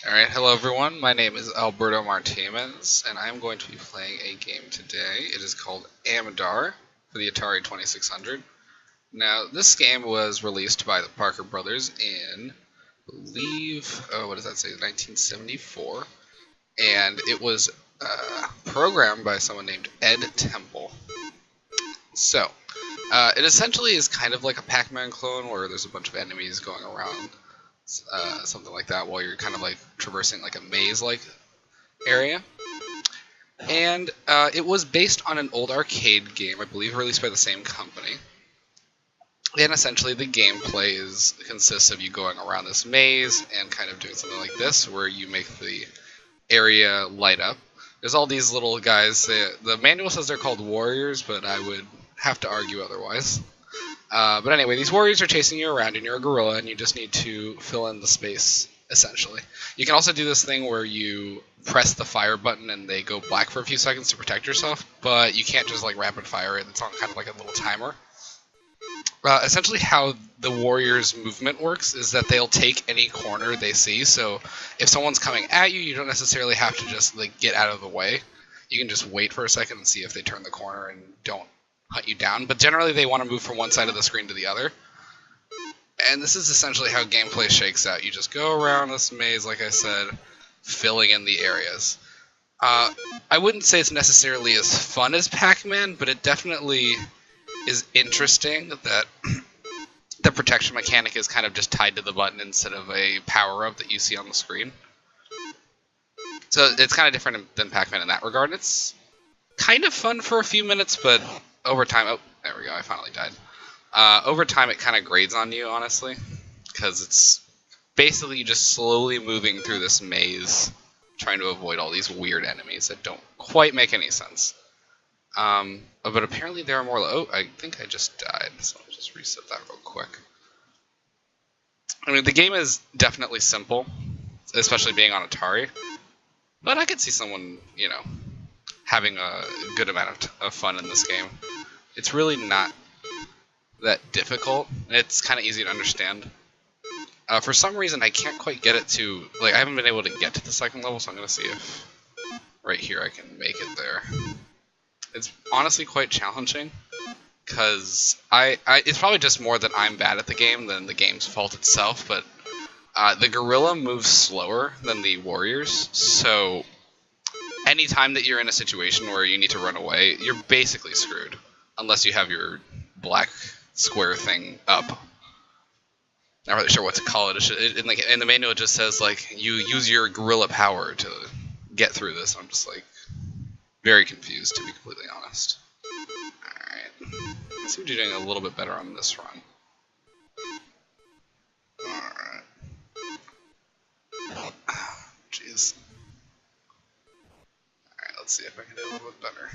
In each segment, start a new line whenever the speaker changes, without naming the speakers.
Alright, hello everyone. My name is Alberto Martinez, and I'm going to be playing a game today. It is called Amidar for the Atari 2600. Now, this game was released by the Parker brothers in, I believe, what does that say, 1974. And it was programmed by someone named Ed Temple. So, it essentially is kind of like a Pac-Man clone where there's a bunch of enemies going around, something like that, while you're kind of like traversing like a maze-like area. And it was based on an old arcade game, I believe released by the same company. And essentially the gameplay consists of you going around this maze and kind of doing something like this, where you make the area light up. There's all these little guys. The manual says they're called warriors, but I would have to argue otherwise. But anyway, these warriors are chasing you around, and you're a gorilla, and you just need to fill in the space, essentially. You can also do this thing where you press the fire button and they go black for a few seconds to protect yourself, but you can't just like rapid fire it. It's on kind of like a little timer. Essentially how the warrior's movement works is that they'll take any corner they see, so if someone's coming at you, you don't necessarily have to just like get out of the way. You can just wait for a second and see if they turn the corner and don't hunt you down, but generally they want to move from one side of the screen to the other. And this is essentially how gameplay shakes out. You just go around this maze, like I said, filling in the areas. I wouldn't say it's necessarily as fun as Pac-Man, but it definitely is interesting that the protection mechanic is kind of just tied to the button instead of a power-up that you see on the screen. So it's kind of different than Pac-Man in that regard. It's kind of fun for a few minutes, but over time... Oh, there we go, I finally died. Over time, it kind of grades on you, honestly, because it's basically you just slowly moving through this maze, trying to avoid all these weird enemies that don't quite make any sense. But apparently there are more... Oh, I think I just died, so I'll just reset that real quick. I mean, the game is definitely simple, especially being on Atari, but I could see someone, you know, having a good amount of fun in this game. It's really not that difficult, and it's kind of easy to understand. For some reason, I can't quite get it to... Like, I haven't been able to get to the second level, so I'm going to see if right here I can make it there. It's honestly quite challenging, because it's probably just more that I'm bad at the game than the game's fault itself, but the gorilla moves slower than the warriors, so anytime that you're in a situation where you need to run away, you're basically screwed, unless you have your black square thing up. Not really sure what to call it. In the manual, it just says, like, you use your gorilla power to get through this. I'm just, like, very confused, to be completely honest. Alright. I seem to be doing a little bit better on this run. Alright. Jeez. Alright, let's see if I can do a little bit better.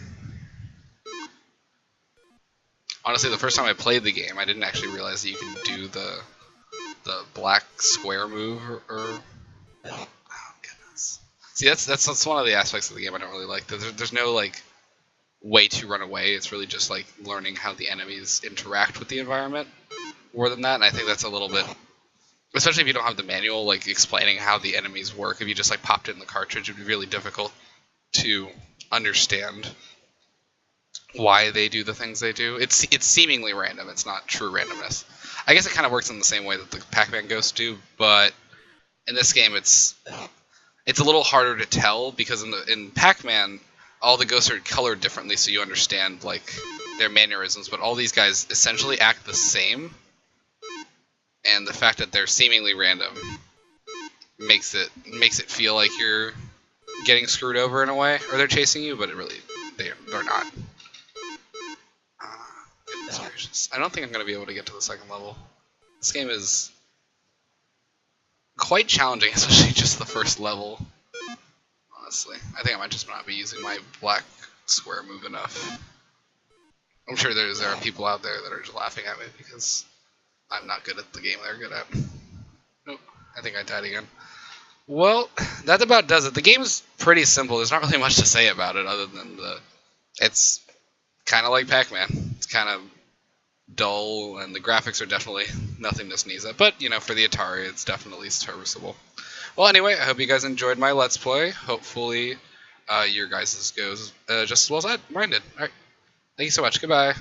Honestly, the first time I played the game, I didn't actually realize that you can do the black square move, or oh goodness. See, that's one of the aspects of the game I don't really like. There's no like way to run away. It's really just like learning how the enemies interact with the environment more than that. And I think that's a little bit, especially if you don't have the manual, like explaining how the enemies work. If you just like popped it in the cartridge, it'd be really difficult to understand why they do the things they do. It's seemingly random. It's not true randomness. I guess it kind of works in the same way that the Pac-Man ghosts do, but in this game it's a little harder to tell, because in Pac-Man all the ghosts are colored differently, so you understand like their mannerisms, but all these guys essentially act the same, and the fact that they're seemingly random makes it feel like you're getting screwed over in a way, or they're chasing you, but they're not. Goodness gracious. I don't think I'm going to be able to get to the second level. This game is quite challenging, especially just the first level. Honestly, I think I might just not be using my black square move enough. I'm sure there are people out there that are just laughing at me because I'm not good at the game they're good at. Nope, I think I died again. Well, that about does it. The game's pretty simple. There's not really much to say about it other than it's kind of like Pac-Man. It's kind of dull, and the graphics are definitely nothing to sneeze at. But, you know, for the Atari, it's definitely serviceable. Well, anyway, I hope you guys enjoyed my Let's Play. Hopefully, your guys' goes just as well as mine did. Alright, thank you so much. Goodbye.